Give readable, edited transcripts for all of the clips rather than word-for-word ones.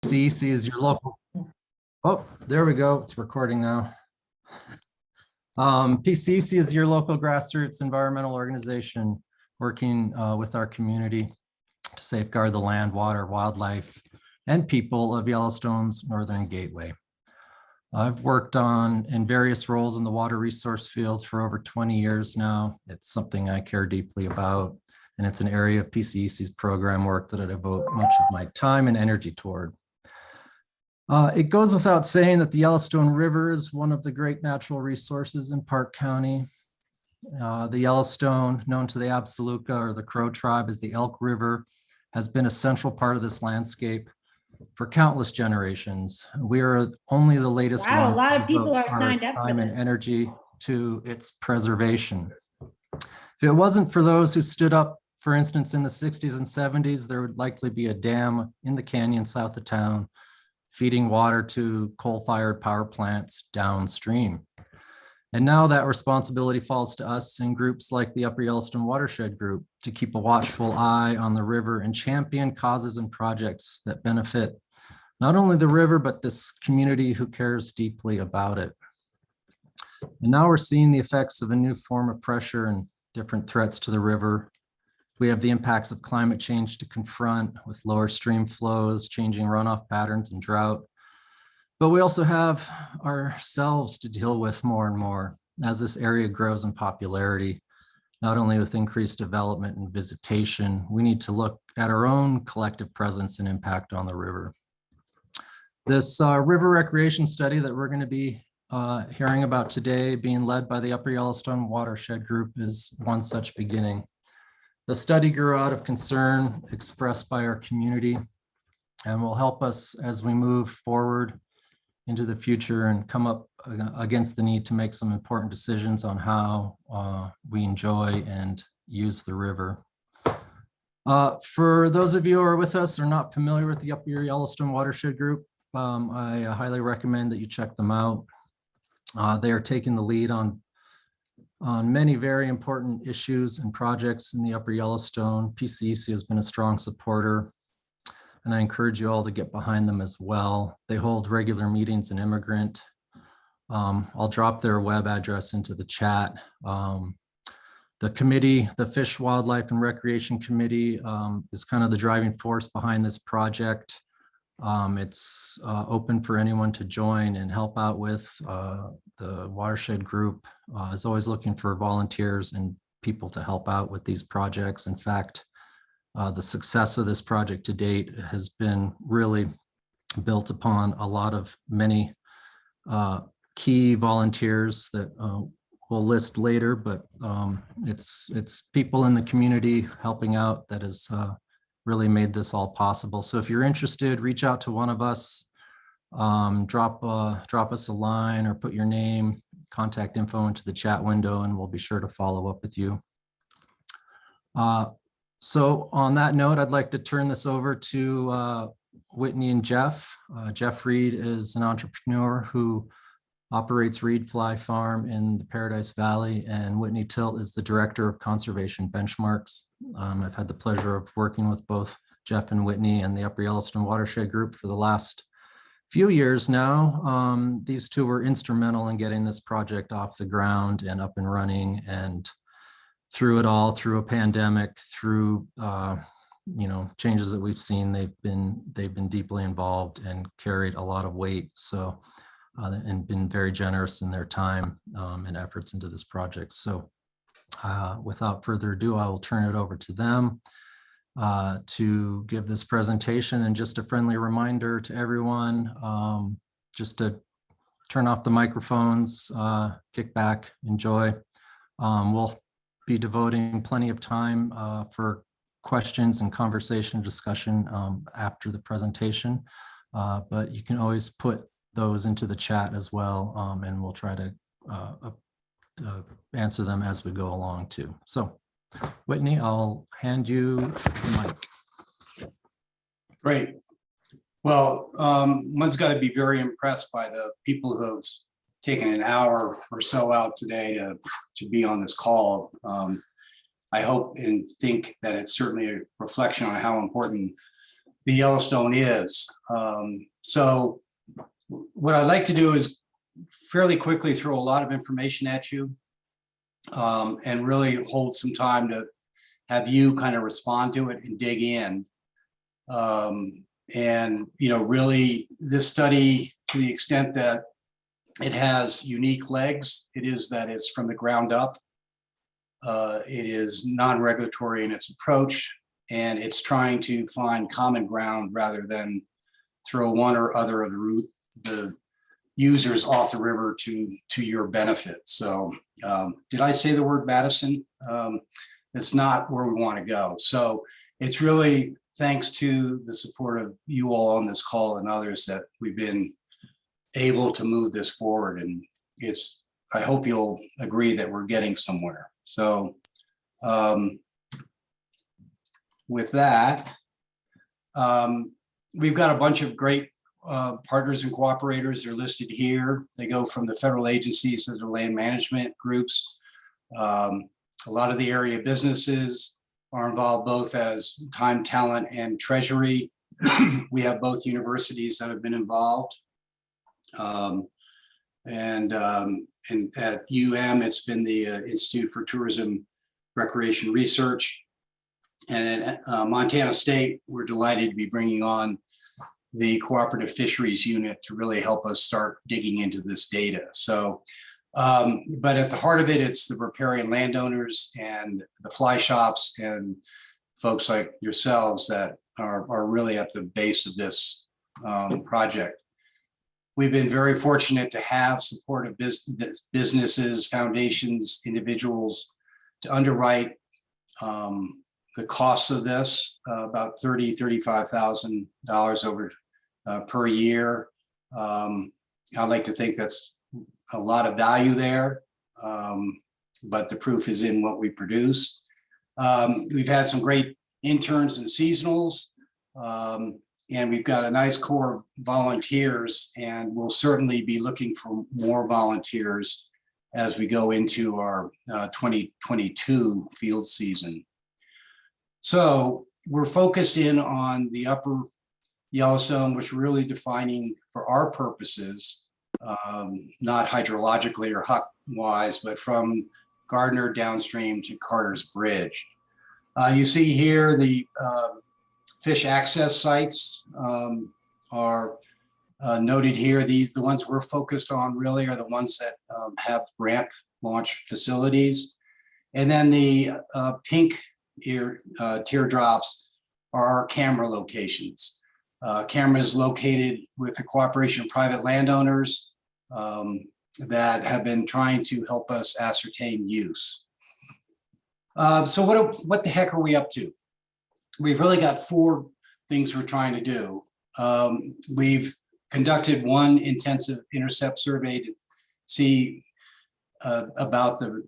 PCEC is your local. Oh, there we go. It's recording now. PCEC is your local grassroots environmental organization working with our community to safeguard the land, water, wildlife, and people of Yellowstone's Northern Gateway. I've worked in various roles in the water resource field for over 20 years now. It's something I care deeply about, and it's an area of PCEC's program work that I devote much of my time and energy toward. It goes without saying that the Yellowstone River is one of the great natural resources in Park County. The Yellowstone, known to the Absaluka or the Crow tribe as the Elk River, has been a central part of this landscape for countless generations. We are only the latest Wow, ones a lot of to people devote are our signed up for time and this. energy to its preservation. If it wasn't for those who stood up, for instance, in the 60s and 70s, there would likely be a dam in the canyon south of town, feeding water to coal-fired power plants downstream. And now that responsibility falls to us in groups like the Upper Yellowstone Watershed Group to keep a watchful eye on the river and champion causes and projects that benefit not only the river, but this community who cares deeply about it. And now we're seeing the effects of a new form of pressure and different threats to the river. We have the impacts of climate change to confront with lower stream flows, changing runoff patterns and drought. But we also have ourselves to deal with more and more as this area grows in popularity, not only with increased development and visitation, we need to look at our own collective presence and impact on the river. This river recreation study that we're going to be hearing about today, being led by the Upper Yellowstone Watershed Group, is one such beginning. The study grew out of concern expressed by our community and will help us as we move forward into the future and come up against the need to make some important decisions on how we enjoy and use the river. For those of you who are with us or not familiar with the Upper Yellowstone Watershed Group, I highly recommend that you check them out. They are taking the lead on many very important issues and projects in the Upper Yellowstone. PCEC has been a strong supporter, and I encourage you all to get behind them as well. They hold regular meetings in Immigrant. I'll drop their web address into the chat. The committee, the Fish, Wildlife, and Recreation Committee, is kind of the driving force behind this project. It's open for anyone to join and help out with. The Watershed Group is always looking for volunteers and people to help out with these projects. In fact, the success of this project to date has been really built upon a lot of many key volunteers that we'll list later, but it's people in the community helping out that has really made this all possible. So if you're interested, reach out to one of us, drop us a line or put your name, contact info into the chat window, and we'll be sure to follow up with you. So on that note, I'd like to turn this over to Whitney and Jeff. Jeff Reed is an entrepreneur who operates Reed Fly Farm in the Paradise Valley, and Whitney Tilt is the Director of Conservation Benchmarks. I've had the pleasure of working with both Jeff and Whitney and the Upper Yellowstone Watershed Group for the last few years now. These two were instrumental in getting this project off the ground and up and running, and through it all, through a pandemic, through changes that we've seen, they've been deeply involved and carried a lot of weight. So and been very generous in their time and efforts into this project. So without further ado, I will turn it over to them to give this presentation. And just a friendly reminder to everyone, just to turn off the microphones, kick back, enjoy. We'll be devoting plenty of time for questions and conversation discussion after the presentation, but you can always put those into the chat as well, and we'll try to answer them as we go along too. So Whitney, I'll hand you the mic. Great. Well, one's got to be very impressed by the people who have taken an hour or so out today to be on this call. I hope and think that it's certainly a reflection on how important the Yellowstone is. So what I'd like to do is fairly quickly throw a lot of information at you, and really hold some time to have you kind of respond to it and dig in. And, you know, really this study, to the extent that it has unique legs, it is that it's from the ground up. It is non-regulatory in its approach, and it's trying to find common ground rather than throw one or other of the users off the river to your benefit. So did I say the word Madison? It's not where we want to go. So it's really thanks to the support of you all on this call and others that we've been able to move this forward. And I hope you'll agree that we're getting somewhere. So with that, we've got a bunch of great partners and cooperators. They're listed here. They go from the federal agencies to the land management groups. A lot of the area businesses are involved both as time, talent, and treasury. We have both universities that have been involved. And at it's been the Institute for Tourism Recreation Research. And at Montana State, we're delighted to be bringing on the Cooperative Fisheries Unit to really help us start digging into this data. So, but at the heart of it, it's the riparian landowners and the fly shops and folks like yourselves that are really at the base of this project. We've been very fortunate to have supportive businesses, foundations, individuals to underwrite the costs of this, about $35,000 over per year. I like to think that's a lot of value there, but the proof is in what we produce. We've had some great interns and seasonals, and we've got a nice core of volunteers, and we'll certainly be looking for more volunteers as we go into our 2022 field season. So we're focused in on the Upper Yellowstone, which we're really defining for our purposes, not hydrologically or HUC wise, but from Gardner downstream to Carter's Bridge. You see here the fish access sites are noted here. The ones we're focused on really are the ones that have ramp launch facilities. And then the pink teardrops are our camera locations. Cameras located with the cooperation of private landowners that have been trying to help us ascertain use. So what the heck are we up to? We've really got 4 things we're trying to do. We've conducted one intensive intercept survey to see about the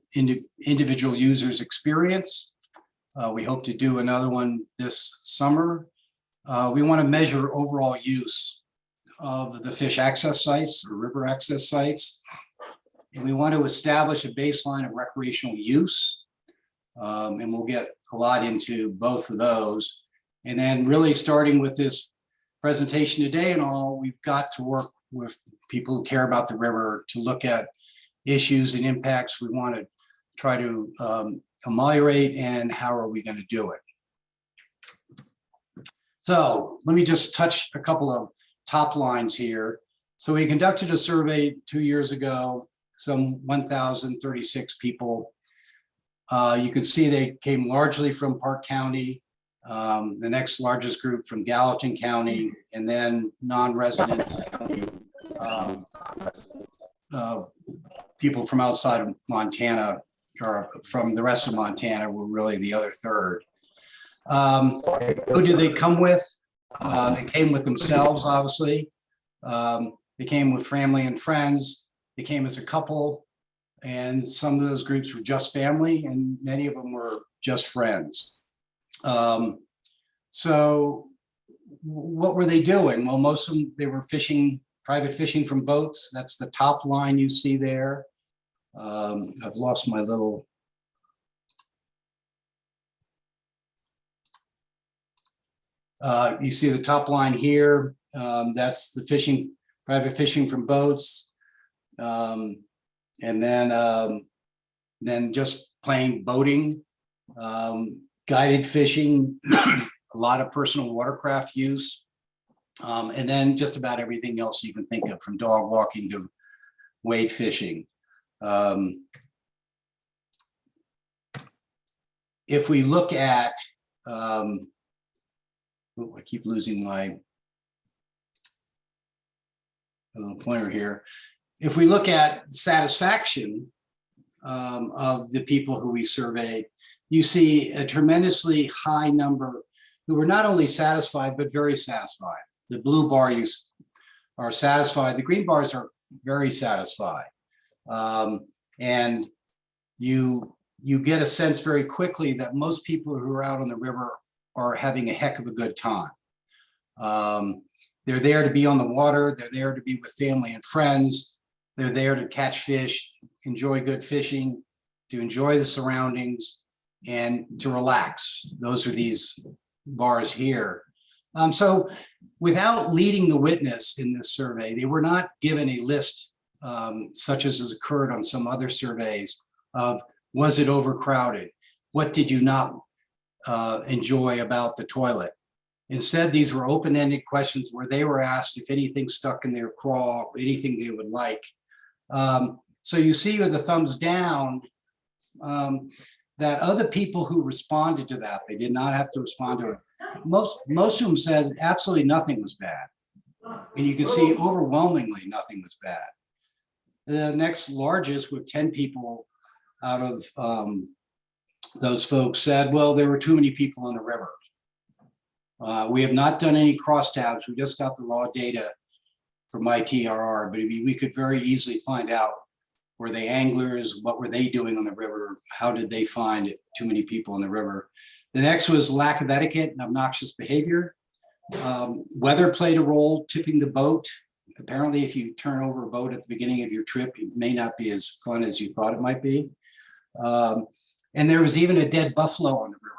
individual user's experience. We hope to do another one this summer. We want to measure overall use of the fish access sites or river access sites. And we want to establish a baseline of recreational use. And we'll get a lot into both of those. And then really starting with this presentation today and all, we've got to work with people who care about the river to look at issues and impacts we want to try to ameliorate, and how are we going to do it. So let me just touch a couple of top lines here. So we conducted a survey 2 years ago, some 1,036 people. You can see they came largely from Park County, the next largest group from Gallatin County, and then non-resident people from outside of Montana, or from the rest of Montana, were really the other third. Who did they come with? They came with themselves, obviously. They came with family and friends. They came as a couple, and some of those groups were just family, and many of them were just friends. So what were they doing? Well, most of them, they were fishing, private fishing from boats. That's the top line you see there. I've lost my little. You see the top line here. That's the fishing, private fishing from boats. And then just plain boating, guided fishing, a lot of personal watercraft use. And then just about everything else you can think of, from dog walking to wade fishing. If we look at, I keep losing my pointer here. If we look at satisfaction of the people who we surveyed, you see a tremendously high number who were not only satisfied, but very satisfied. The blue bars are satisfied. The green bars are very satisfied. And you get a sense very quickly that most people who are out on the river are having a heck of a good time. They're there to be on the water. They're there to be with family and friends. They're there to catch fish, enjoy good fishing, to enjoy the surroundings, and to relax. Those are these bars here. So without leading the witness in this survey, they were not given a list such as has occurred on some other surveys of, was it overcrowded? What did you not enjoy about the toilet? Instead, these were open-ended questions where they were asked if anything stuck in their craw, anything they would like. So you see with the thumbs down that other people who responded to that, they did not have to respond to it. Most of them said absolutely nothing was bad. And you can see overwhelmingly nothing was bad. The next largest, with 10 people out of those folks, said, well, there were too many people on the river. We have not done any crosstabs. We just got the raw data from ITRR, but we could very easily find out, were they anglers? What were they doing on the river? How did they find too many people on the river? The next was lack of etiquette and obnoxious behavior. Weather played a role, tipping the boat. Apparently, if you turn over a boat at the beginning of your trip, it may not be as fun as you thought it might be. And there was even a dead buffalo on the river.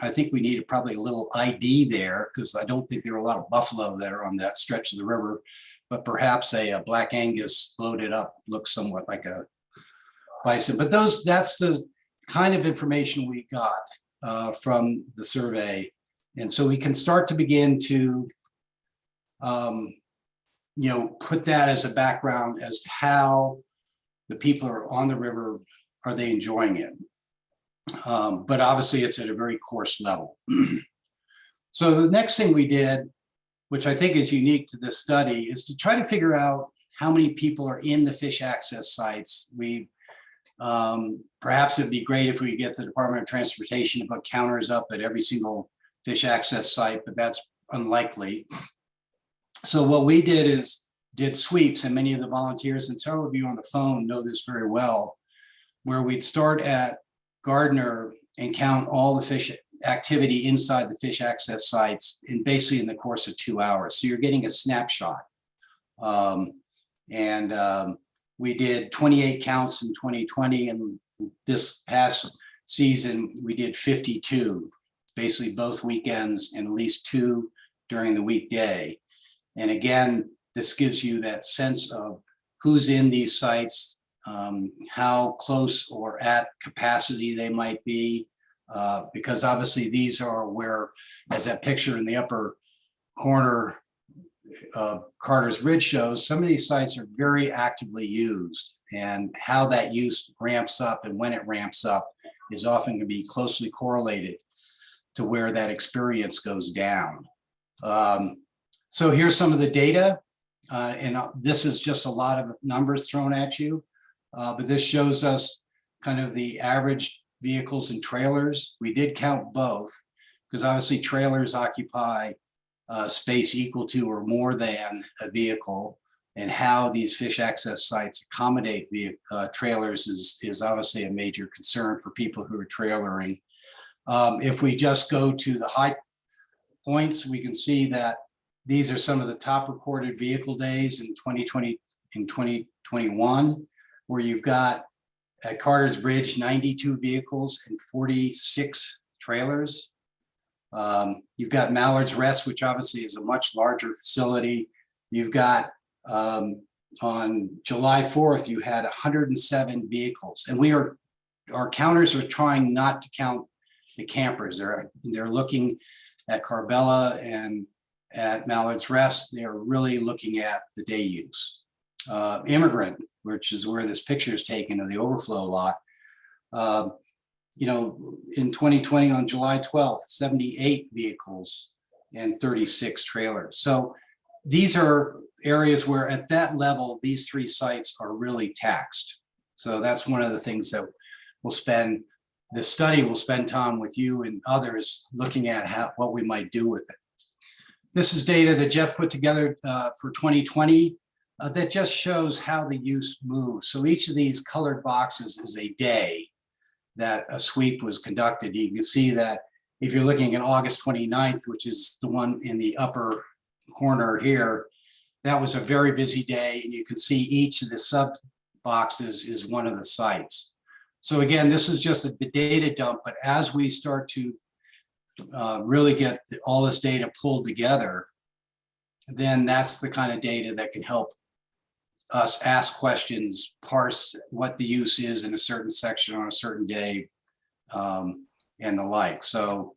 I think we needed probably a little ID there, because I don't think there are a lot of buffalo that are on that stretch of the river, but perhaps a Black Angus loaded up looks somewhat like a bison. But that's the kind of information we got from the survey. And so we can start to begin to put that as a background as to how the people are on the river, are they enjoying it? But obviously it's at a very coarse level. So the next thing we did, which I think is unique to this study, is to try to figure out how many people are in the fish access sites. Perhaps it'd be great if we get the Department of Transportation to put counters up at every single fish access site, but that's unlikely. So what we did is did sweeps, and many of the volunteers and several of you on the phone know this very well, where we'd start at Gardner and count all the fish activity inside the fish access sites basically in the course of 2 hours. So you're getting a snapshot. We did 28 counts in 2020, and this past season we did 52, basically both weekends and at least 2 during the weekday. And again, this gives you that sense of who's in these sites, how close or at capacity they might be, because obviously these are where, as that picture in the upper corner of Carter's Ridge shows, some of these sites are very actively used, and how that use ramps up and when it ramps up is often going to be closely correlated to where that experience goes down. So here's some of the data, and this is just a lot of numbers thrown at you, but this shows us kind of the average vehicles and trailers. We did count both, because obviously trailers occupy space equal to or more than a vehicle, and how these fish access sites accommodate trailers is obviously a major concern for people who are trailering. If we just go to the high points, we can see that these are some of the top recorded vehicle days in 2020 and 2021, where you've got at Carter's Bridge 92 vehicles and 46 trailers. You've got Mallard's Rest, which obviously is a much larger facility. You've got on July 4th, you had 107 vehicles, and our counters are trying not to count the campers. They're looking at Carbella and at Mallard's Rest. They're really looking at the day use. Immigrant, which is where this picture is taken of the overflow lot. In 2020 on July 12th, 78 vehicles and 36 trailers. So these are areas where at that level, these three sites are really taxed. So that's one of the things that the study will spend time with you and others looking at what we might do with it. This is data that Jeff put together for 2020 that just shows how the use moves. So each of these colored boxes is a day that a sweep was conducted. You can see that if you're looking at August 29th, which is the one in the upper corner here, that was a very busy day. And you can see each of the sub boxes is one of the sites. So again, this is just a data dump, but as we start to really get all this data pulled together, then that's the kind of data that can help us ask questions, parse what the use is in a certain section on a certain day, and the like. So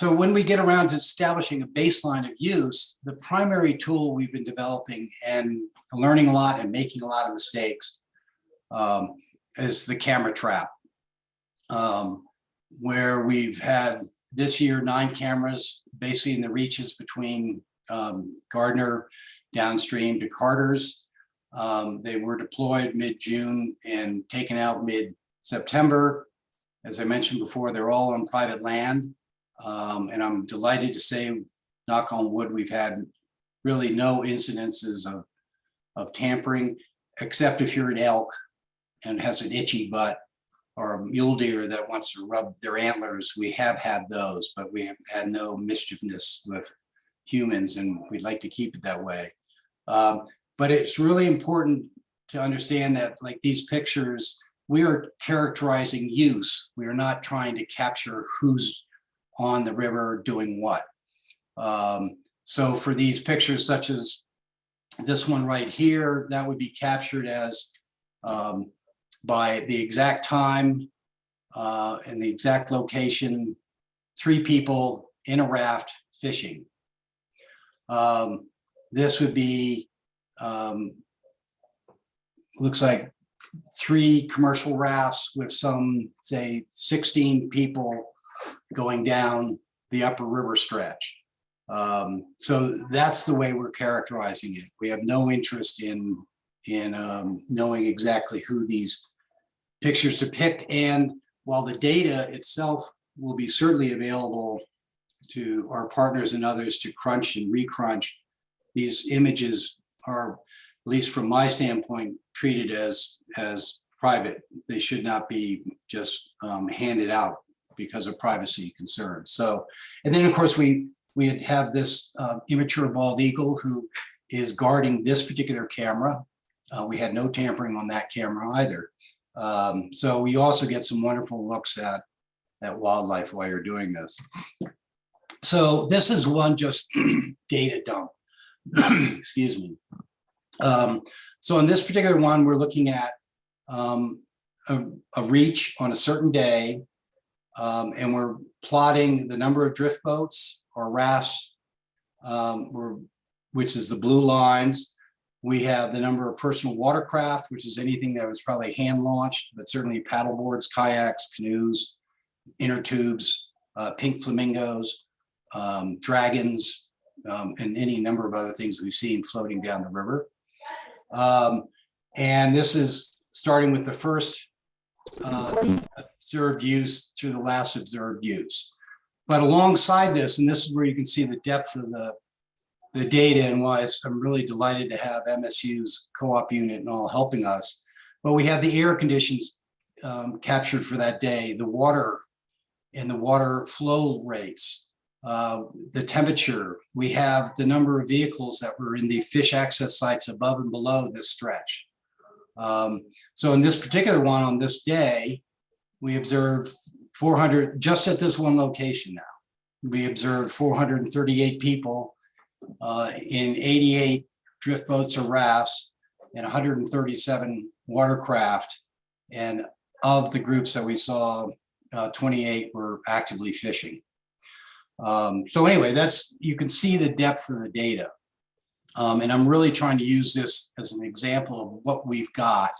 when we get around to establishing a baseline of use, the primary tool we've been developing and learning a lot and making a lot of mistakes is the camera trap, where we've had this year 9 cameras basically in the reaches between Gardner downstream to Carter's. They were deployed mid-June and taken out mid-September. As I mentioned before, they're all on private land. And I'm delighted to say, knock on wood, we've had really no incidences of tampering, except if you're an elk and has an itchy butt, or a mule deer that wants to rub their antlers. We have had those, but we have had no mischievousness with humans, and we'd like to keep it that way. But it's really important to understand that, like these pictures, we are characterizing use. We are not trying to capture who's on the river doing what. So for these pictures, such as this one right here, that would be captured as by the exact time and the exact location, 3 people in a raft fishing. This would be, looks like 3 commercial rafts with some, say, 16 people going down the upper river stretch. So that's the way we're characterizing it. We have no interest in knowing exactly who these pictures depict. And while the data itself will be certainly available to our partners and others to crunch and recrunch, these images are, at least from my standpoint, treated as private. They should not be just handed out because of privacy concerns. So, and then of course we have this immature bald eagle who is guarding this particular camera. We had no tampering on that camera either. So we also get some wonderful looks at wildlife while you're doing this. So this is one just data dump. Excuse me. So in this particular one, we're looking at a reach on a certain day, and we're plotting the number of drift boats or rafts, which is the blue lines. We have the number of personal watercraft, which is anything that was probably hand launched, but certainly paddle boards, kayaks, canoes, inner tubes, pink flamingos, dragons, and any number of other things we've seen floating down the river. And this is starting with the first observed use through the last observed use. But alongside this, and this is where you can see the depth of the data and why I'm really delighted to have MSU's co-op unit and all helping us. But we have the air conditions captured for that day, the water and the water flow rates, the temperature. We have the number of vehicles that were in the fish access sites above and below this stretch. So in this particular one on this day, we observed 400, just at this one location now. We observed 438 people in 88 drift boats or rafts and 137 watercraft. And of the groups that we saw, 28 were actively fishing. So anyway, you can see the depth of the data. And I'm really trying to use this as an example of what we've got,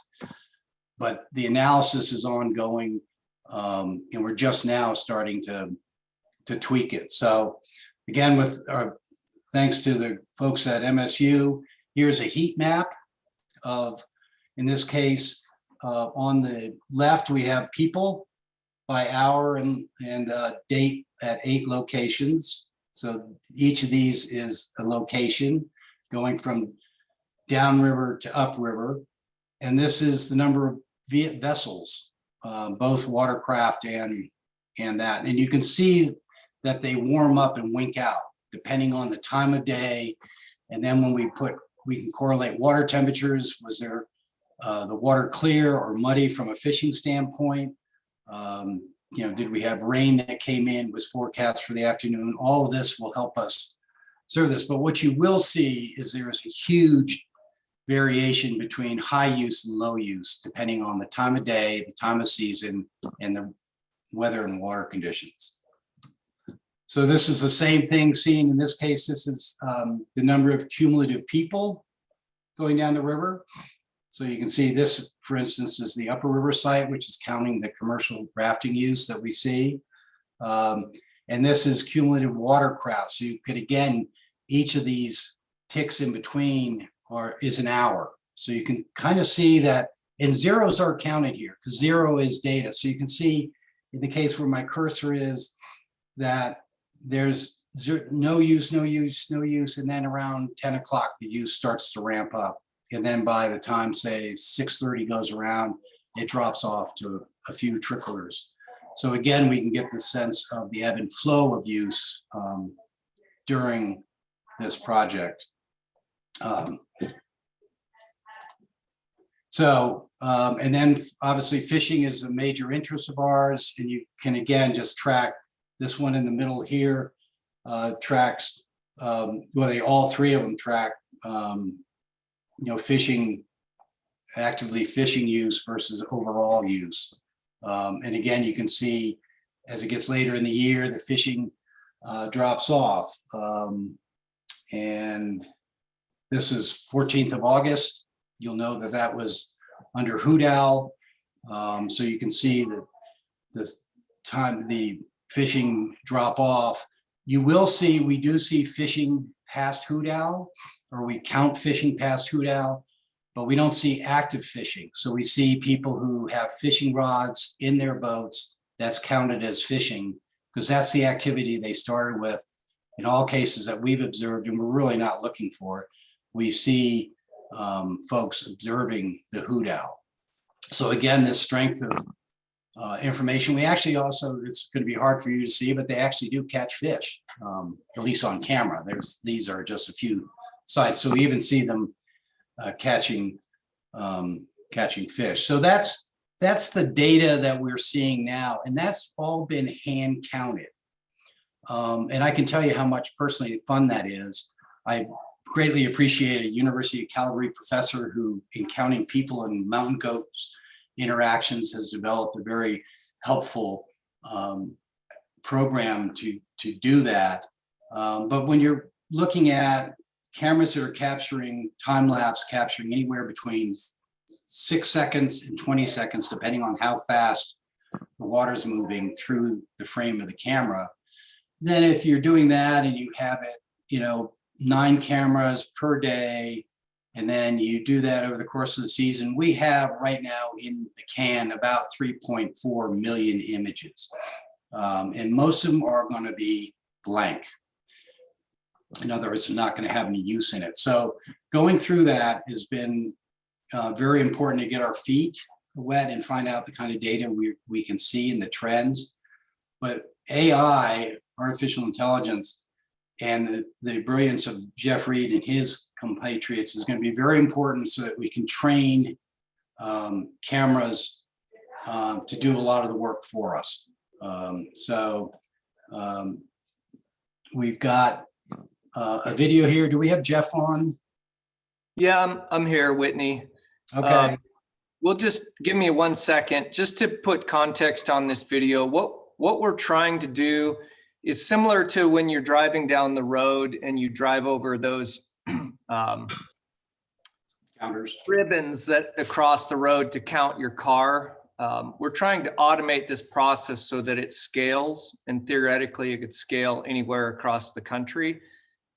but the analysis is ongoing, and we're just now starting to tweak it. So again, thanks to the folks at MSU, here's a heat map of, in this case, on the left, we have people by hour and date at 8 locations. So each of these is a location going from downriver to upriver. And this is the number of vessels, both watercraft and that. And you can see that they warm up and wink out depending on the time of day. And then when we can correlate water temperatures. Was there the water clear or muddy from a fishing standpoint? Did we have rain that came in, was forecast for the afternoon? All of this will help us serve this. But what you will see is there is a huge variation between high use and low use, depending on the time of day, the time of season, and the weather and water conditions. So this is the same thing seen in this case. This is the number of cumulative people going down the river. So you can see this, for instance, is the Upper River site, which is counting the commercial rafting use that we see. And this is cumulative watercraft. So you could, again, each of these ticks in between is an hour. So you can kind of see that, and zeros are counted here because 0 is data. So you can see in the case where my cursor is that there's no use, no use, no use. And then around 10 o'clock, the use starts to ramp up. And then by the time, say, 6:30 goes around, it drops off to a few tricklers. So again, we can get the sense of the ebb and flow of use during this project. And then obviously fishing is a major interest of ours, and you can again just track this one in the middle here, tracks, all three of them track, fishing, actively fishing use versus overall use. And again, you can see as it gets later in the year, the fishing drops off. And this is 14th of August. You'll know that that was under hoot owl. So you can see that this time the fishing drop off. You will see, we do see fishing past hoot owl, or we count fishing past hoot owl, but we don't see active fishing. So we see people who have fishing rods in their boats, that's counted as fishing, because that's the activity they started with. In all cases that we've observed, and we're really not looking for it, we see folks observing the hoot owl. So again, this strength of information. We actually also, it's going to be hard for you to see, but they actually do catch fish, at least on camera. These are just a few sites. So we even see them catching fish. So that's the data that we're seeing now. And that's all been hand counted. And I can tell you how much personally fun that is. I greatly appreciate a University of Calgary professor who, in counting people and mountain goats interactions, has developed a very helpful program to do that. But when you're looking at cameras that are capturing time-lapse, capturing anywhere between 6 seconds and 20 seconds, depending on how fast the water's moving through the frame of the camera, then if you're doing that and you have it, 9 cameras per day, and then you do that over the course of the season, we have right now in the can about 3.4 million images. And most of them are going to be blank. In other words, they're not going to have any use in it. So going through that has been very important to get our feet wet and find out the kind of data we can see in the trends. But AI, artificial intelligence, and the brilliance of Jeff Reed and his compatriots is going to be very important so that we can train cameras to do a lot of the work for us. We've got a video here. Do we have Jeff on? Yeah, I'm here, Whitney. Okay. We'll just give me 1 second just to put context on this video. What we're trying to do is similar to when you're driving down the road and you drive over those Counters. ribbons that across the road to count your car. We're trying to automate this process so that it scales, and theoretically it could scale anywhere across the country,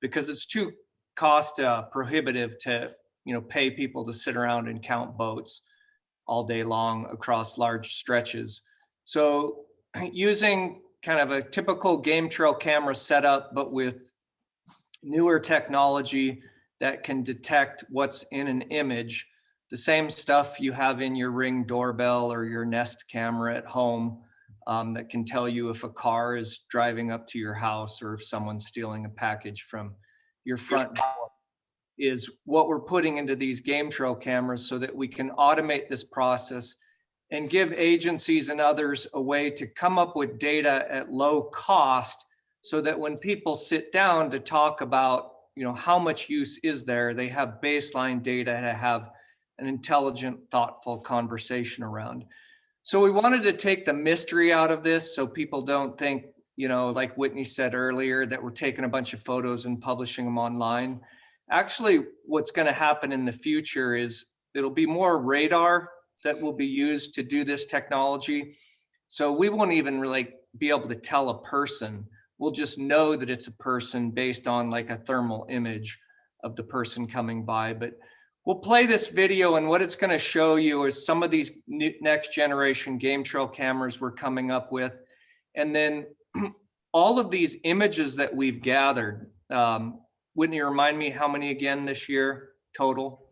because it's too cost prohibitive to pay people to sit around and count boats all day long across large stretches. So using kind of a typical game trail camera setup, but with newer technology that can detect what's in an image, the same stuff you have in your Ring doorbell or your Nest camera at home, that can tell you if a car is driving up to your house or if someone's stealing a package from your front door, is what we're putting into these game trail cameras so that we can automate this process and give agencies and others a way to come up with data at low cost, so that when people sit down to talk about how much use is there, they have baseline data to have an intelligent, thoughtful conversation around. So we wanted to take the mystery out of this so people don't think, like Whitney said earlier, that we're taking a bunch of photos and publishing them online. Actually, what's going to happen in the future is it'll be more radar that will be used to do this technology. So we won't even really be able to tell a person. We'll just know that it's a person based on like a thermal image of the person coming by. But we'll play this video, and what it's going to show you is some of these next generation game trail cameras we're coming up with. And then all of these images that we've gathered. Whitney, remind me how many again this year total?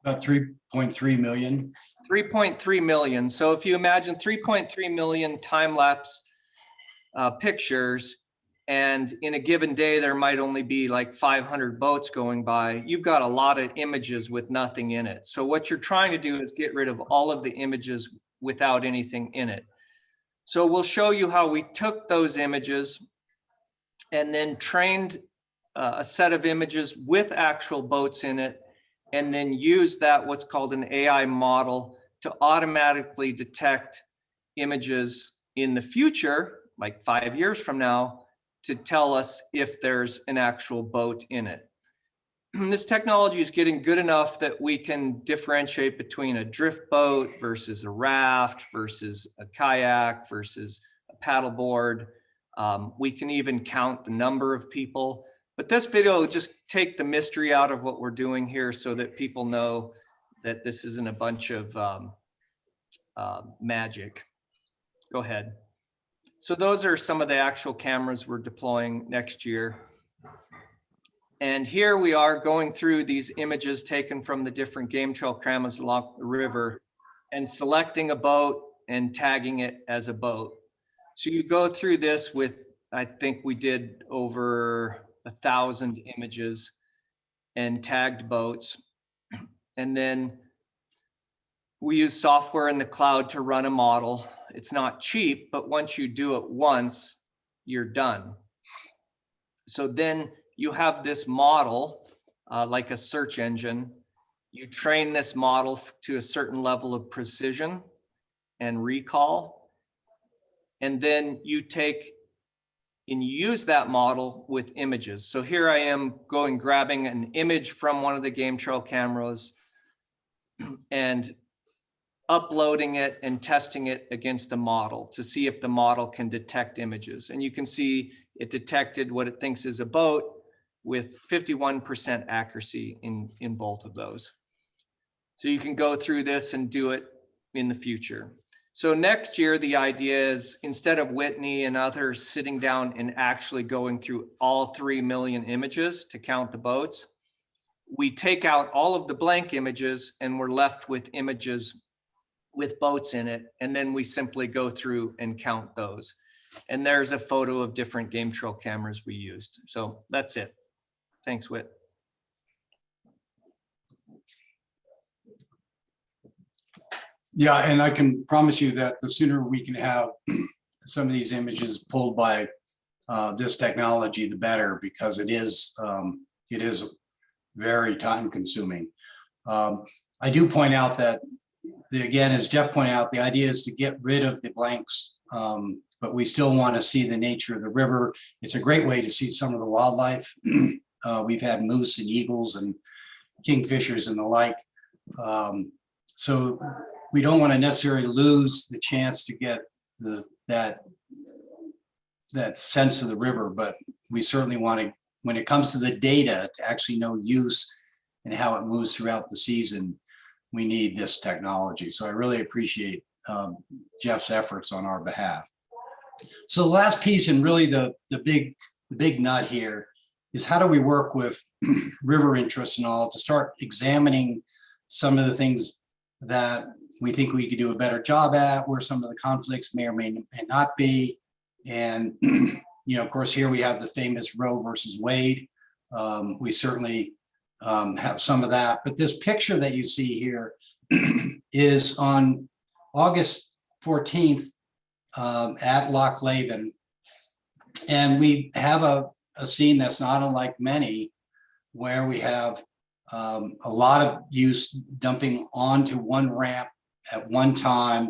About 3.3 million. 3.3 million. So if you imagine 3.3 million time-lapse pictures, and in a given day, there might only be like 500 boats going by, you've got a lot of images with nothing in it. So what you're trying to do is get rid of all of the images without anything in it. So we'll show you how we took those images and then trained a set of images with actual boats in it, and then use that, what's called an AI model, to automatically detect images in the future, like 5 years from now, to tell us if there's an actual boat in it. This technology is getting good enough that we can differentiate between a drift boat versus a raft versus a kayak versus a paddleboard. We can even count the number of people. But this video will just take the mystery out of what we're doing here so that people know that this isn't a bunch of magic. Go ahead. So those are some of the actual cameras we're deploying next year. And here we are going through these images taken from the different game trail cameras along the river and selecting a boat and tagging it as a boat. So you go through this with, I think we did over 1,000 images and tagged boats. And then we use software in the cloud to run a model. It's not cheap, but once you do it once, you're done. So then you have this model, like a search engine. You train this model to a certain level of precision and recall. And then you take and you use that model with images. So here I am grabbing an image from one of the game trail cameras and uploading it and testing it against the model to see if the model can detect images. And you can see it detected what it thinks is a boat with 51% accuracy in both of those. So you can go through this and do it in the future. So next year, the idea is, instead of Whitney and others sitting down and actually going through all 3 million images to count the boats, we take out all of the blank images and we're left with images with boats in it. And then we simply go through and count those. And there's a photo of different game trail cameras we used. So that's it. Thanks, Whit. Yeah, and I can promise you that the sooner we can have some of these images pulled by this technology, the better, because it is very time consuming. I do point out that, again, as Jeff pointed out, the idea is to get rid of the blanks, but we still want to see the nature of the river. It's a great way to see some of the wildlife. We've had moose and eagles and kingfishers and the like. So we don't want to necessarily lose the chance to get that sense of the river, but we certainly want to, when it comes to the data, to actually know use and how it moves throughout the season, we need this technology. So I really appreciate Jeff's efforts on our behalf. So the last piece, and really the big nut here, is how do we work with river interests and all to start examining some of the things that we think we could do a better job at, where some of the conflicts may or may not be. And, of course, here we have the famous Roe versus Wade. We certainly have some of that. But this picture that you see here is on August 14th at Loch Laven. And we have a scene that's not unlike many, where we have a lot of use dumping onto one ramp at one time.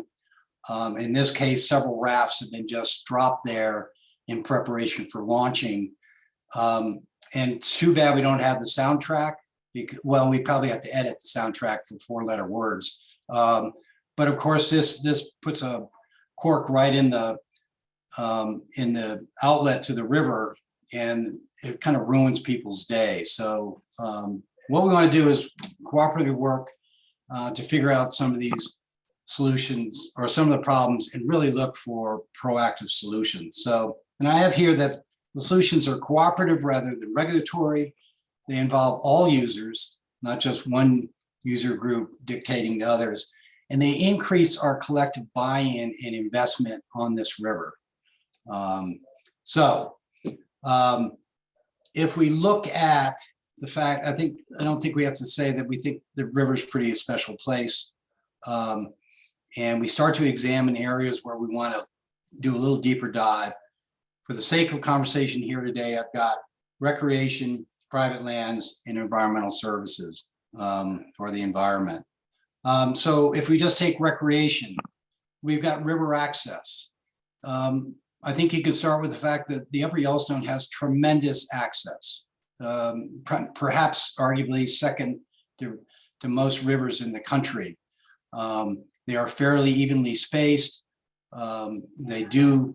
In this case, several rafts have been just dropped there in preparation for launching. And too bad we don't have the soundtrack. Well, we probably have to edit the soundtrack for 4-letter words. But of course, this puts a cork right in the outlet to the river, and it kind of ruins people's day. So what we want to do is cooperative work to figure out some of these solutions or some of the problems and really look for proactive solutions. So, and I have here that the solutions are cooperative rather than regulatory. They involve all users, not just one user group dictating to others. And they increase our collective buy-in and investment on this river. If we look at the fact, I don't think we have to say that we think the river is pretty a special place. And we start to examine areas where we want to do a little deeper dive. For the sake of conversation here today, I've got recreation, private lands, and environmental services for the environment. So if we just take recreation, we've got river access. I think you could start with the fact that the Upper Yellowstone has tremendous access, perhaps arguably second to most rivers in the country. They are fairly evenly spaced. They do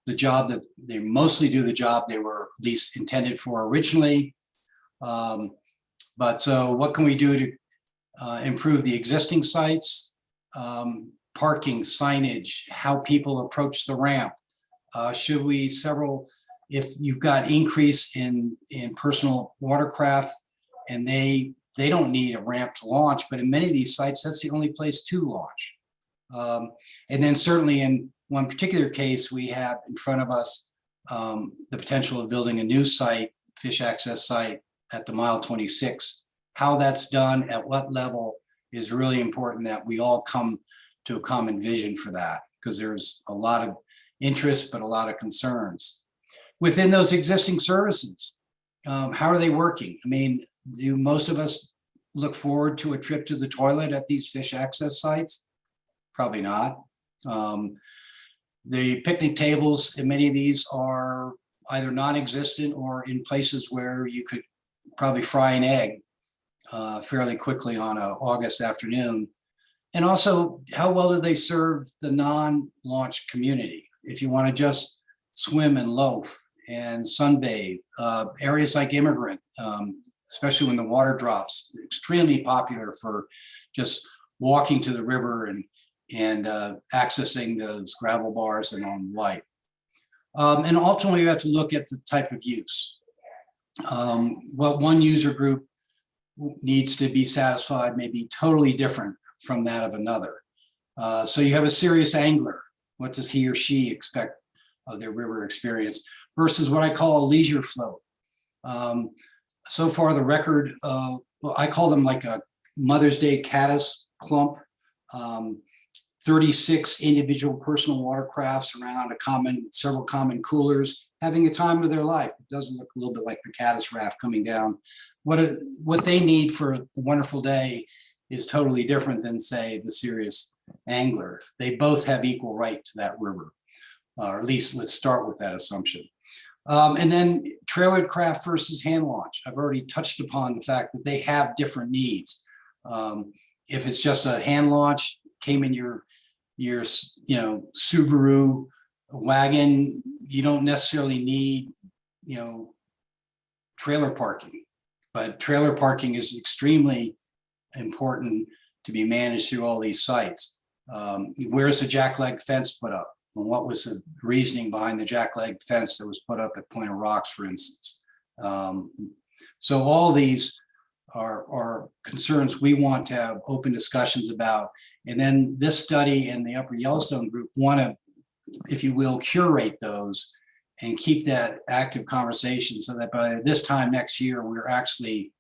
the job that they mostly do the job they were at least intended for originally. But so what can we do to improve the existing sites? Parking, signage, how people approach the ramp. Should we if you've got increase in personal watercraft and they don't need a ramp to launch, but in many of these sites, that's the only place to launch. And then certainly in one particular case, we have in front of us the potential of building a new site, fish access site at the mile 26. How that's done, at what level, is really important that we all come to a common vision for that, because there's a lot of interest, but a lot of concerns. Within those existing services, how are they working? I mean, do most of us look forward to a trip to the toilet at these fish access sites? Probably not. The picnic tables in many of these are either non-existent or in places where you could probably fry an egg fairly quickly on an August afternoon. And also, how well do they serve the non-launch community? If you want to just swim and loaf and sunbathe, areas like Immigrant, especially when the water drops, extremely popular for just walking to the river and accessing those gravel bars and on light. And ultimately, you have to look at the type of use. What one user group needs to be satisfied may be totally different from that of another. So you have a serious angler. What does he or she expect of their river experience versus what I call a leisure float? So far, the record, I call them like a Mother's Day caddis clump. 36 individual personal watercrafts around several common coolers, having the time of their life. It does look a little bit like the caddis raft coming down. What they need for a wonderful day is totally different than, say, the serious angler. They both have equal right to that river, or at least let's start with that assumption. And then trailer craft versus hand launch. I've already touched upon the fact that they have different needs. If it's just a hand launch, came in your Subaru wagon, you don't necessarily need trailer parking, but trailer parking is extremely important to be managed through all these sites. Where's the jackleg fence put up? And what was the reasoning behind the jackleg fence that was put up at Point of Rocks, for instance? So all these are concerns we want to have open discussions about. And then this study and the Upper Yellowstone group want to, if you will, curate those and keep that active conversation so that by this time next year, we're actually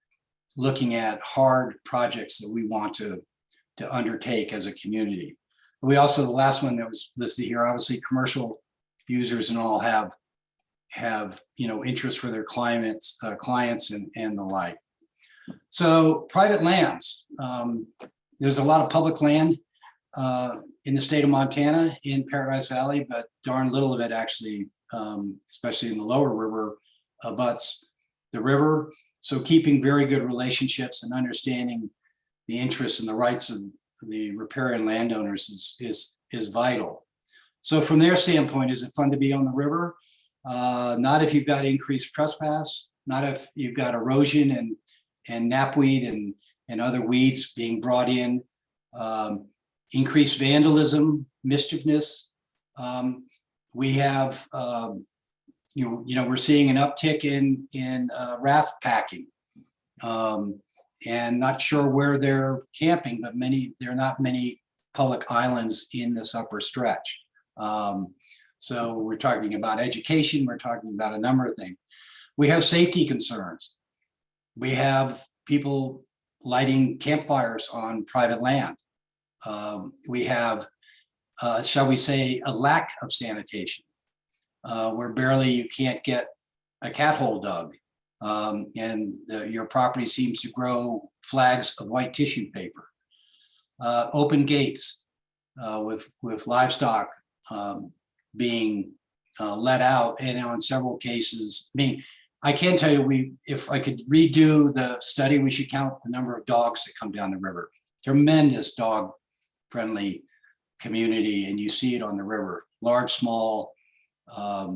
looking at hard projects that we want to undertake as a community. We also, the last one that was listed here, obviously commercial users and all have interest for their clients and the like. So private lands, there's a lot of public land in the state of Montana in Paradise Valley, but darn little of it actually, especially in the lower river, abuts the river. So keeping very good relationships and understanding the interests and the rights of the riparian landowners is vital. So from their standpoint, is it fun to be on the river? Not if you've got increased trespass, not if you've got erosion and knapweed and other weeds being brought in, increased vandalism, mischiefness. We have, we're seeing an uptick in raft packing. And not sure where they're camping, but there are not many public islands in this upper stretch. So we're talking about education, we're talking about a number of things. We have safety concerns. We have people lighting campfires on private land. We have, shall we say, a lack of sanitation, where barely you can't get a cat hole dug. Your property seems to grow flags of white tissue paper. Open gates with livestock being let out, and in several cases, I can tell you, if I could redo the study, we should count the number of dogs that come down the river. Tremendous dog-friendly community, and you see it on the river, large, small, a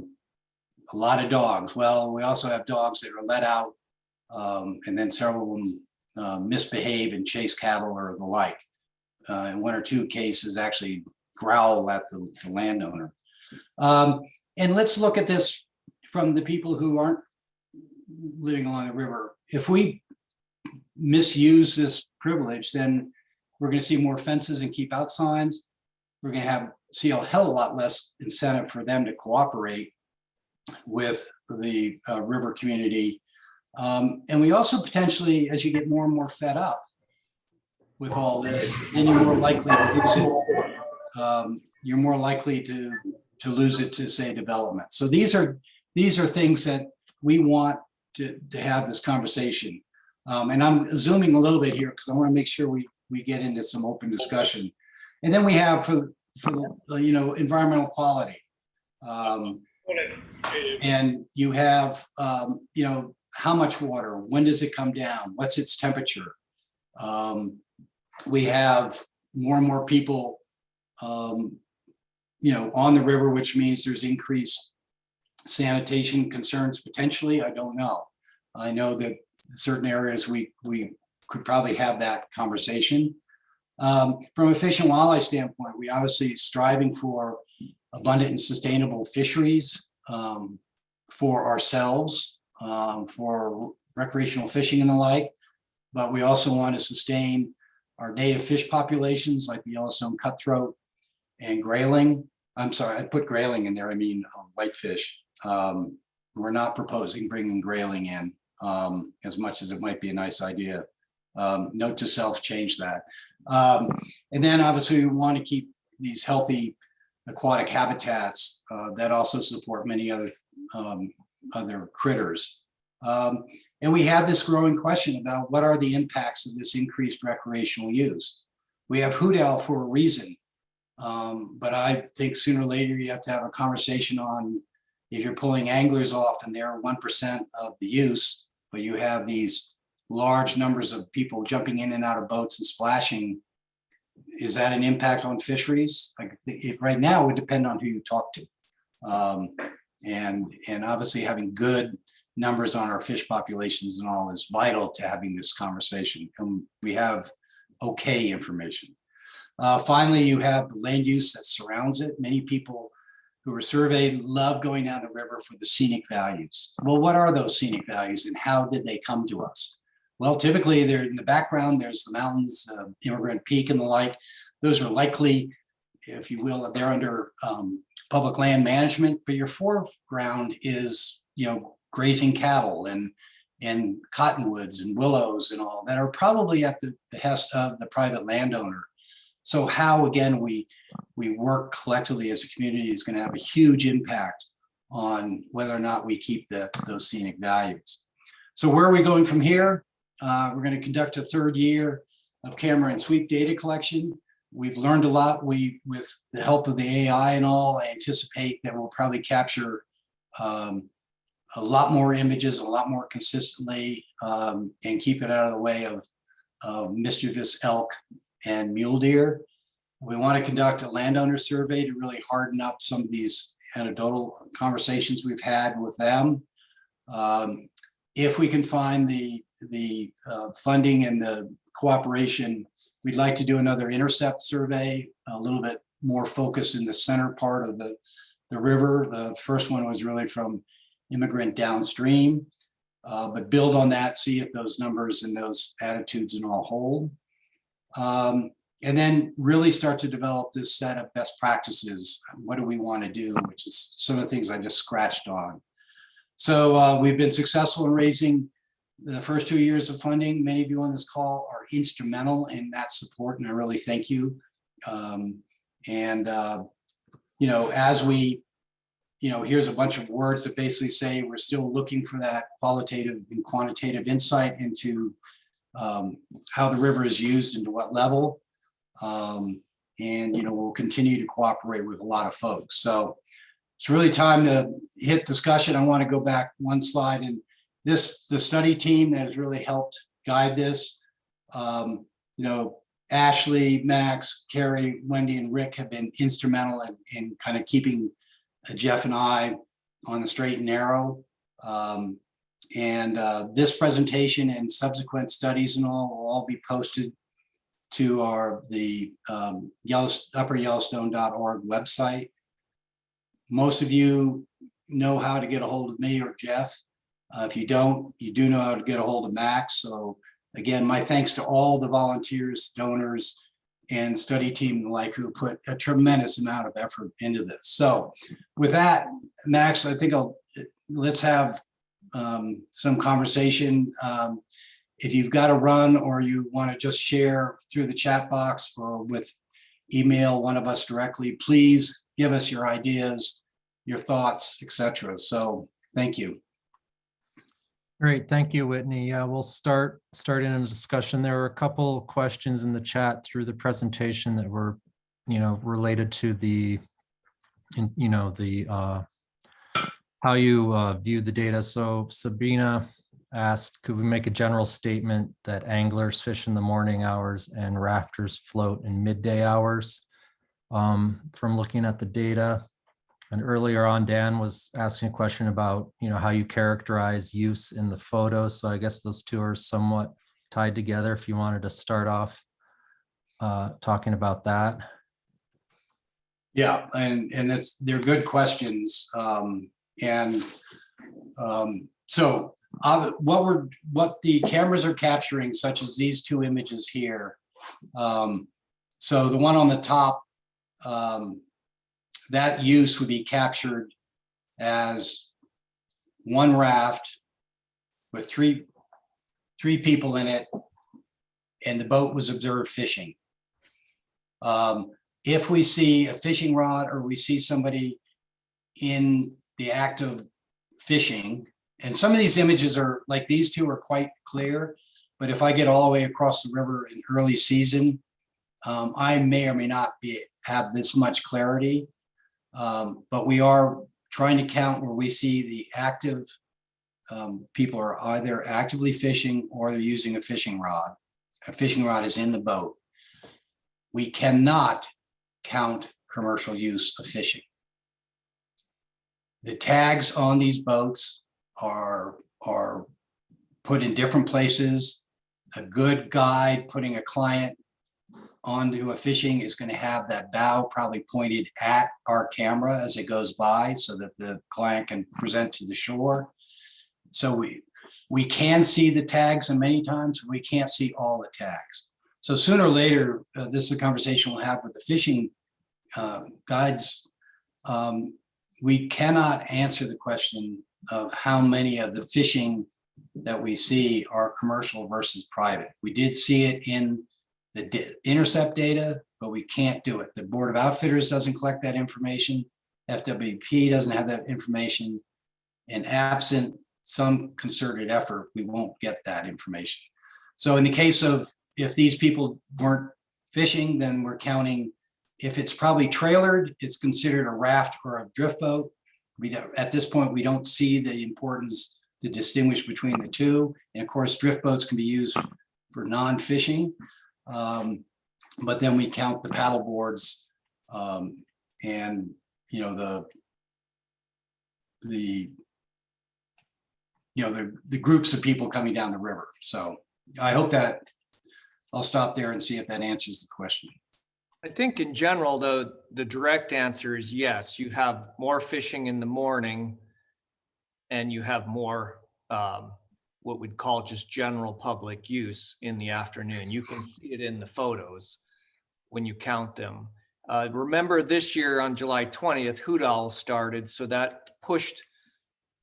lot of dogs. Well, we also have dogs that are let out, and then several of them misbehave and chase cattle or the like. In one or two cases, actually growl at the landowner. And let's look at this from the people who aren't living along the river. If we misuse this privilege, then we're going to see more fences and keep out signs. We're going to see a hell of a lot less incentive for them to cooperate with the river community. And we also potentially, as you get more and more fed up with all this, then you're more likely to lose it. You're more likely to lose it to, say, development. So these are things that we want to have this conversation. And I'm zooming a little bit here because I want to make sure we get into some open discussion. And then we have for environmental quality. And you have, how much water, when does it come down? What's its temperature? We have more and more people, on the river, which means there's increased sanitation concerns potentially. I don't know. I know that in certain areas we could probably have that conversation. From a fish and wildlife standpoint, we obviously striving for abundant and sustainable fisheries for ourselves, for recreational fishing and the like, but we also want to sustain our native fish populations like the Yellowstone cutthroat and grayling. I'm sorry, I put grayling in there, I mean whitefish. We're not proposing bringing grayling in as much as it might be a nice idea. Note to self, change that. And then obviously we want to keep these healthy aquatic habitats that also support many other critters. And we have this growing question about what are the impacts of this increased recreational use. We have hoot owl for a reason, but I think sooner or later you have to have a conversation on if you're pulling anglers off and they're 1% of the use, but you have these large numbers of people jumping in and out of boats and splashing. Is that an impact on fisheries? Like right now, it would depend on who you talk to, and obviously having good numbers on our fish populations and all is vital to having this conversation. And we have okay information. Finally, you have the land use that surrounds it. Many people who were surveyed love going down the river for the scenic values. Well, what are those scenic values and how did they come to us? Well, typically they're in the background, there's the mountains, Immigrant Peak and the like. Those are likely, if you will, they're under public land management, but your foreground is, grazing cattle and cottonwoods and willows and all that are probably at the behest of the private landowner. So how, again, we work collectively as a community is going to have a huge impact on whether or not we keep those scenic values. So where are we going from here? We're going to conduct a third year of camera and sweep data collection. We've learned a lot. With the help of the AI and all, I anticipate that we'll probably capture a lot more images, a lot more consistently, and keep it out of the way of mischievous elk and mule deer. We want to conduct a landowner survey to really harden up some of these anecdotal conversations we've had with them. If we can find the funding and the cooperation, we'd like to do another intercept survey, a little bit more focused in the center part of the river. The first one was really from Immigrant downstream, but build on that, see if those numbers and those attitudes and all hold. And then really start to develop this set of best practices. What do we want to do, which is some of the things I just scratched on. So we've been successful in raising the first 2 years of funding. Many of you on this call are instrumental in that support, and I really thank you. As we, here's a bunch of words that basically say we're still looking for that qualitative and quantitative insight into how the river is used and to what level. We'll continue to cooperate with a lot of folks. So it's really time to hit discussion. I want to go back one slide, and the study team that has really helped guide this, Ashley, Max, Carrie, Wendy, and Rick have been instrumental in kind of keeping Jeff and I on the straight and narrow. This presentation and subsequent studies and all will all be posted to the Upper Yellowstone.org website. Most of you know how to get a hold of me or Jeff. If you don't, you do know how to get a hold of Max. So again, my thanks to all the volunteers, donors, and study team and the like who put a tremendous amount of effort into this. So with that, Max, I think let's have some conversation. If you've got to run or you want to just share through the chat box or with email one of us directly, please give us your ideas, your thoughts, etc. So thank you. Great, thank you, Whitney. Yeah, we'll start in a discussion. There were a couple questions in the chat through the presentation that were, related to how you view the data. So Sabina asked, could we make a general statement that anglers fish in the morning hours and rafters float in midday hours? From looking at the data. And earlier on, Dan was asking a question about, how you characterize use in the photos. So I guess those two are somewhat tied together. If you wanted to start off talking about that. Yeah, and they're good questions. So what the cameras are capturing, such as these two images here. So the one on the top, that use would be captured as one raft with three people in it, and the boat was observed fishing. If we see a fishing rod or we see somebody in the act of fishing, and some of these images are like these two are quite clear, but if I get all the way across the river in early season, I may or may not have this much clarity. But we are trying to count where we see the active people are either actively fishing or they're using a fishing rod. A fishing rod is in the boat. We cannot count commercial use of fishing. The tags on these boats are put in different places. A good guide putting a client onto a fishing is going to have that bow probably pointed at our camera as it goes by so that the client can present to the shore. So we can see the tags, and many times we can't see all the tags. So sooner or later, this is a conversation we'll have with the fishing guides. We cannot answer the question of how many of the fishing that we see are commercial versus private. We did see it in the intercept data, but we can't do it. The Board of Outfitters doesn't collect that information. FWP doesn't have that information. And absent some concerted effort, we won't get that information. So in the case of if these people weren't fishing, then we're counting. If it's probably trailered, it's considered a raft or a drift boat. At this point, we don't see the importance to distinguish between the two. And of course, drift boats can be used for non-fishing. But then we count the paddle boards and the groups of people coming down the river. So I hope that I'll stop there and see if that answers the question. I think in general, though, the direct answer is yes. You have more fishing in the morning and you have more what we'd call just general public use in the afternoon. You can see it in the photos when you count them. Remember this year on July 20th, Hoot Owl started, so that pushed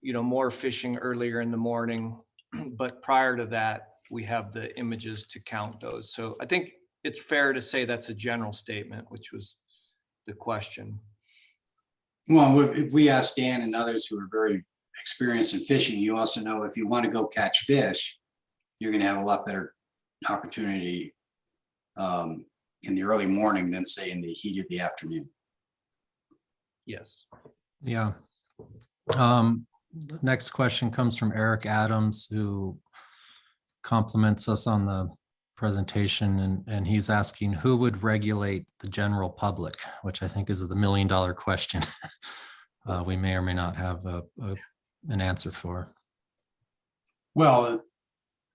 more fishing earlier in the morning. But prior to that, we have the images to count those. So I think it's fair to say that's a general statement, which was the question. Well, if we ask Dan and others who are very experienced in fishing, you also know if you want to go catch fish, you're going to have a lot better opportunity in the early morning than say in the heat of the afternoon. Yes. Yeah. The next question comes from Eric Adams, who compliments us on the presentation, and he's asking who would regulate the general public, which I think is the $1 million question. We may or may not have an answer for. Well,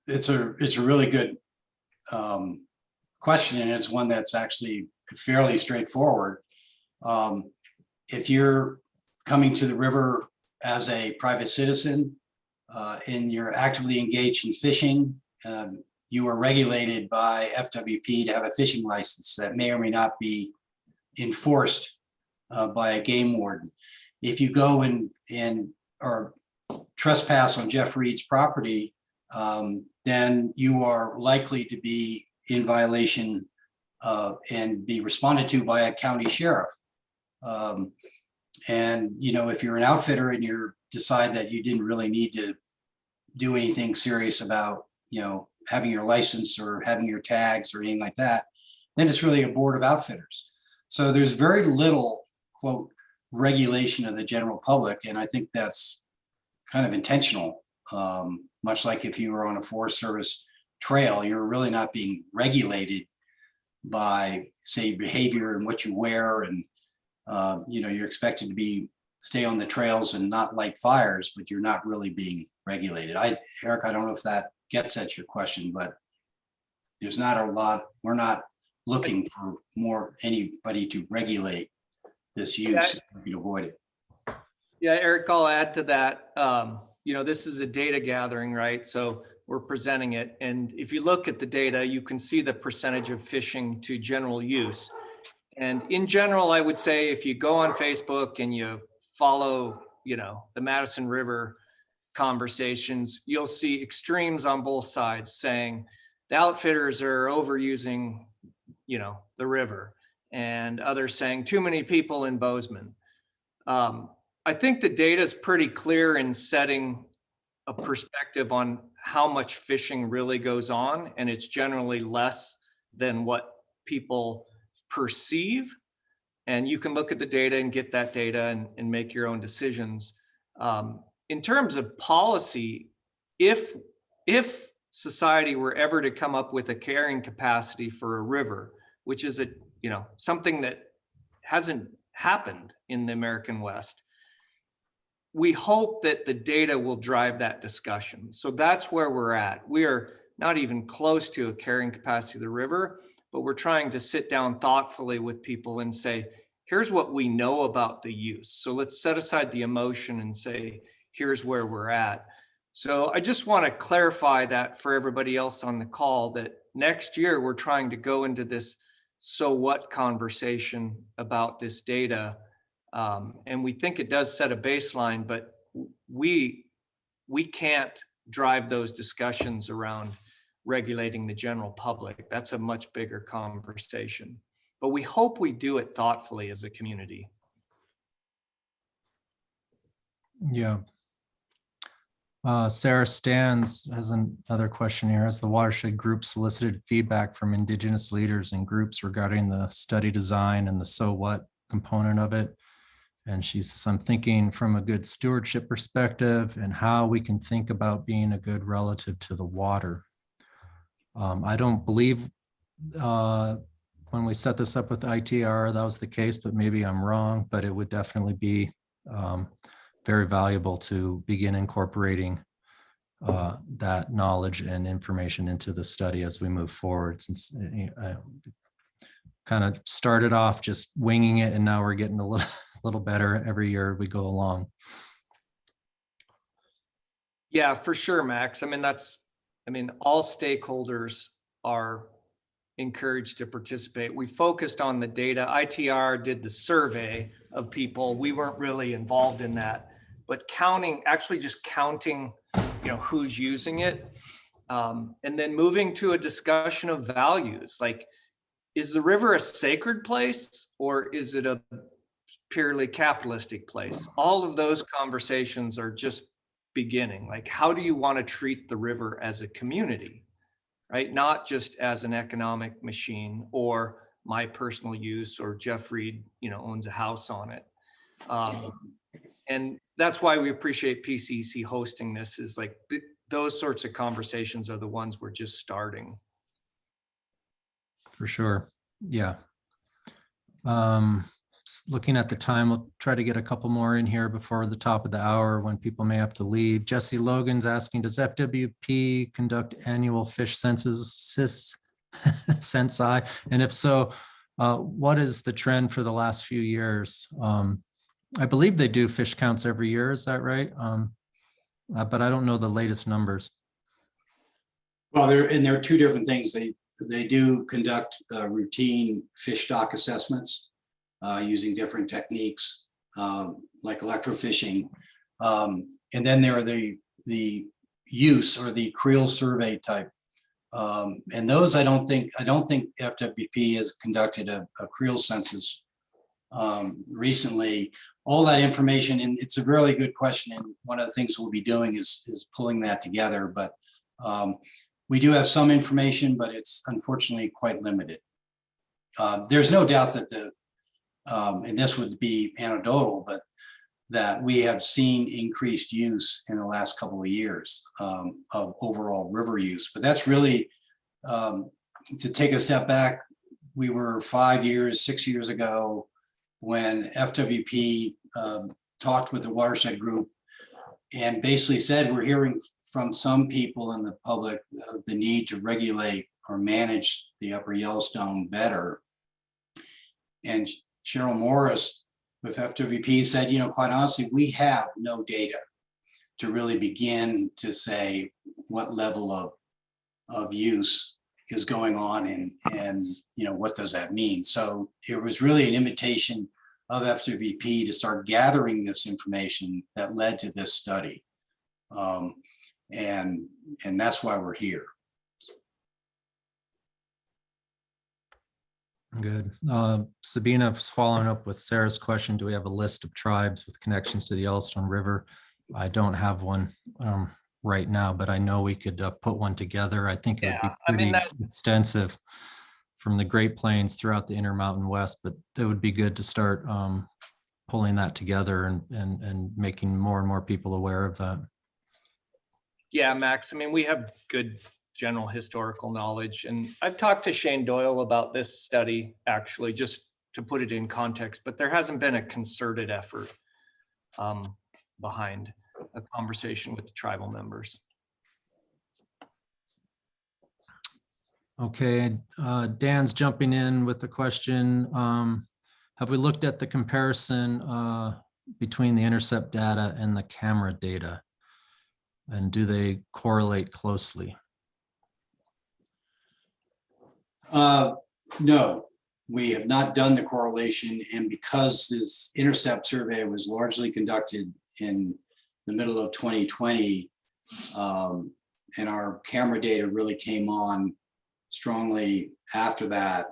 it's a really good question, and it's one that's actually fairly straightforward. If you're coming to the river as a private citizen and you're actively engaged in fishing, you are regulated by FWP to have a fishing license that may or may not be enforced by a game warden. If you go or trespass on Jeff Reed's property, then you are likely to be in violation and be responded to by a county sheriff. And if you're an outfitter and you decide that you didn't really need to do anything serious about having your license or having your tags or anything like that, then it's really a board of outfitters. So there's very little, quote, regulation of the general public. And I think that's kind of intentional. Much like if you were on a Forest Service trail, you're really not being regulated by, say, behavior and what you wear. And, you're expected to stay on the trails and not light fires, but you're not really being regulated. Eric, I don't know if that gets at your question, but there's not a lot. We're not looking for anybody to regulate this use. We can avoid it. Yeah, Eric, I'll add to that. This is a data gathering, right? So we're presenting it. And if you look at the data, you can see the percentage of fishing to general use. And in general, I would say if you go on Facebook and you follow, the Madison River conversations, you'll see extremes on both sides saying the outfitters are overusing, the river. and others saying too many people in Bozeman. I think the data is pretty clear in setting a perspective on how much fishing really goes on, and it's generally less than what people perceive. And you can look at the data and get that data and make your own decisions. In terms of policy, if society were ever to come up with a carrying capacity for a river, which is something that hasn't happened in the American West, we hope that the data will drive that discussion. So that's where we're at. We are not even close to a carrying capacity of the river, but we're trying to sit down thoughtfully with people and say, here's what we know about the use. So let's set aside the emotion and say, here's where we're at. So I just want to clarify that for everybody else on the call, that next year we're trying to go into this so what conversation about this data. And we think it does set a baseline, but we can't drive those discussions around regulating the general public. That's a much bigger conversation, but we hope we do it thoughtfully as a community. Yeah. Sarah Stans has another question here. Has the Watershed Group solicited feedback from Indigenous leaders and groups regarding the study design and the so what component of it? And she says, I'm thinking from a good stewardship perspective and how we can think about being a good relative to the water. I don't believe when we set this up with ITR, that was the case, but maybe I'm wrong, but it would definitely be very valuable to begin incorporating that knowledge and information into the study as we move forward, since I kind of started off just winging it and now we're getting a little better every year we go along. Yeah, for sure, Max. All stakeholders are encouraged to participate. We focused on the data. ITR did the survey of people. We weren't really involved in that, but actually just counting, who's using it. And then moving to a discussion of values. Like, is the river a sacred place or is it a purely capitalistic place? All of those conversations are just beginning. Like, how do you want to treat the river as a community, right? Not just as an economic machine or my personal use, or Jeff Reed, owns a house on it. And that's why we appreciate PCC hosting this, is like those sorts of conversations are the ones we're just starting. For sure. Yeah. Looking at the time, we'll try to get a couple more in here before the top of the hour when people may have to leave. Jesse Logan's asking, does FWP conduct annual fish censi? And if so, what is the trend for the last few years? I believe they do fish counts every year. Is that right? But I don't know the latest numbers. Well, there are two different things. They do conduct routine fish stock assessments using different techniques like electrofishing. And then there are the use or the creel survey type. And those I don't think FWP has conducted a creel census recently. All that information, and it's a really good question, and one of the things we'll be doing is pulling that together. But we do have some information, but it's unfortunately quite limited. There's no doubt that and this would be anecdotal, but that we have seen increased use in the last couple of years of overall river use. But that's really, to take a step back, we were 6 years ago, when FWP talked with the Watershed Group and basically said, we're hearing from some people in the public the need to regulate or manage the Upper Yellowstone better. And Cheryl Morris with FWP said, quite honestly, we have no data to really begin to say what level of use is going on and what does that mean. So it was really an invitation of FWP to start gathering this information that led to this study. And that's why we're here. Good. Sabina's following up with Sarah's question. Do we have a list of tribes with connections to the Yellowstone River? I don't have one right now, but I know we could put one together. I think it would be Yeah, I mean, pretty extensive from the Great Plains throughout the Intermountain West, but it would be good to start pulling that together and making more and more people aware of that. Yeah, Max, I mean, we have good general historical knowledge, and I've talked to Shane Doyle about this study, actually, just to put it in context, but there hasn't been a concerted effort behind a conversation with the tribal members. Okay, Dan's jumping in with the question. Have we looked at the comparison between the intercept data and the camera data? And do they correlate closely? No, we have not done the correlation, and because this intercept survey was largely conducted in the middle of 2020, and our camera data really came on strongly after that,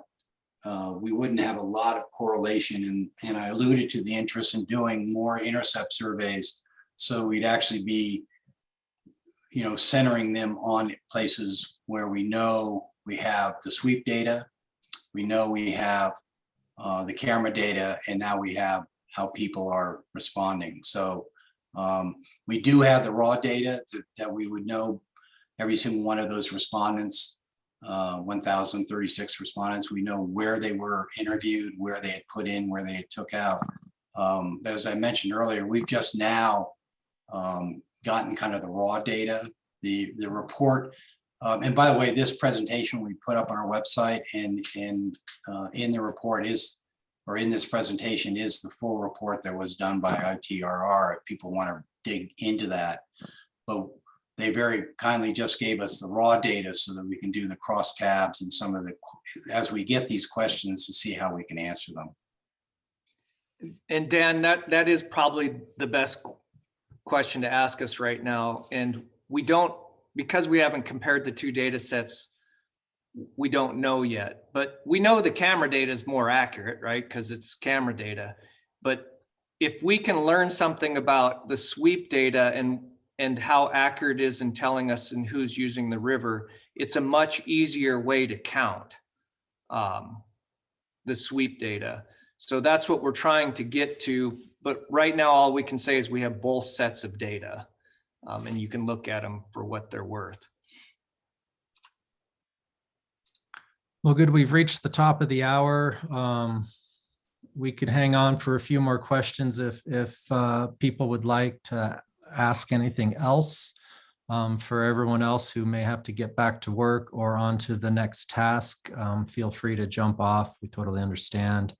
we wouldn't have a lot of correlation, and I alluded to the interest in doing more intercept surveys, so we'd actually be, you know, centering them on places where we know we have the sweep data, we know we have the camera data, and now we have how people are responding. So we do have the raw data that we would know every single one of those respondents, 1,036 respondents. We know where they were interviewed, where they had put in, where they had took out. But as I mentioned earlier, we've just now gotten kind of the raw data, the report. And by the way, this presentation we put up on our website, and in the report is, or in this presentation is the full report that was done by ITRR, if people want to dig into that. But they very kindly just gave us the raw data so that we can do the cross tabs and some of the, as we get these questions, to see how we can answer them. And Dan, that is probably the best question to ask us right now. And we don't, because we haven't compared the two data sets, we don't know yet. But we know the camera data is more accurate, right? Because it's camera data. But if we can learn something about the sweep data and how accurate it is in telling us and who's using the river, it's a much easier way to count the sweep data. So that's what we're trying to get to. But right now, all we can say is we have both sets of data, and you can look at them for what they're worth. Well, good. We've reached the top of the hour. We could hang on for a few more questions if people would like to ask anything else. For everyone else who may have to get back to work or on to the next task, feel free to jump off. We totally understand.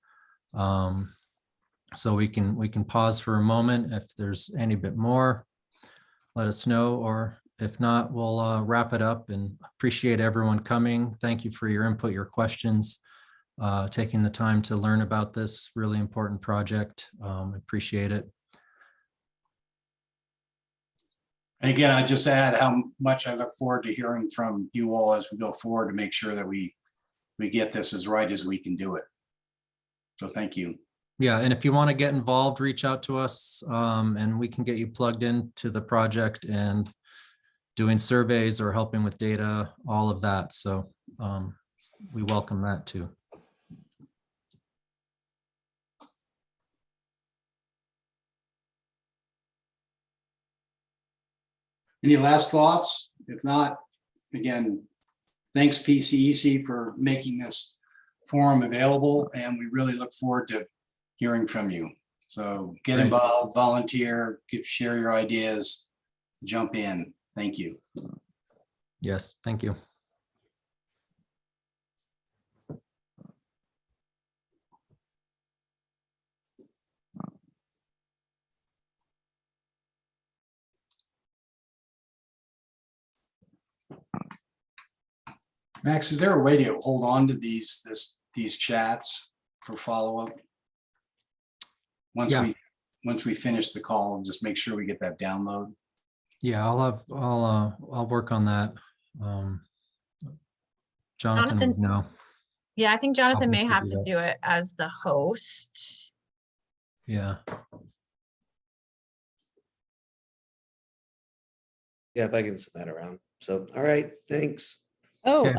So we can pause for a moment. If there's any bit more, let us know, or if not, we'll wrap it up, and appreciate everyone coming. Thank you for your input, your questions, taking the time to learn about this really important project. Appreciate it. And again, I just add how much I look forward to hearing from you all as we go forward to make sure that we get this as right as we can do it. So thank you. Yeah, and if you want to get involved, reach out to us, and we can get you plugged into the project and doing surveys or helping with data, all of that. So we welcome that too. Any last thoughts? If not, again, thanks PCEC for making this forum available, and we really look forward to hearing from you. So get Great. involved, volunteer, share your ideas, jump in. Thank you. Yes, thank you. Max, is there a way to hold on to these chats for follow-up? Once we finish the call, just make sure we get that download. Yeah, I'll work on that. Jonathan would know. Yeah, I think Jonathan may Probably have do to that. do it as the host. Yeah. Yeah, if I can send that around. So, all right, thanks. Oh, Okay.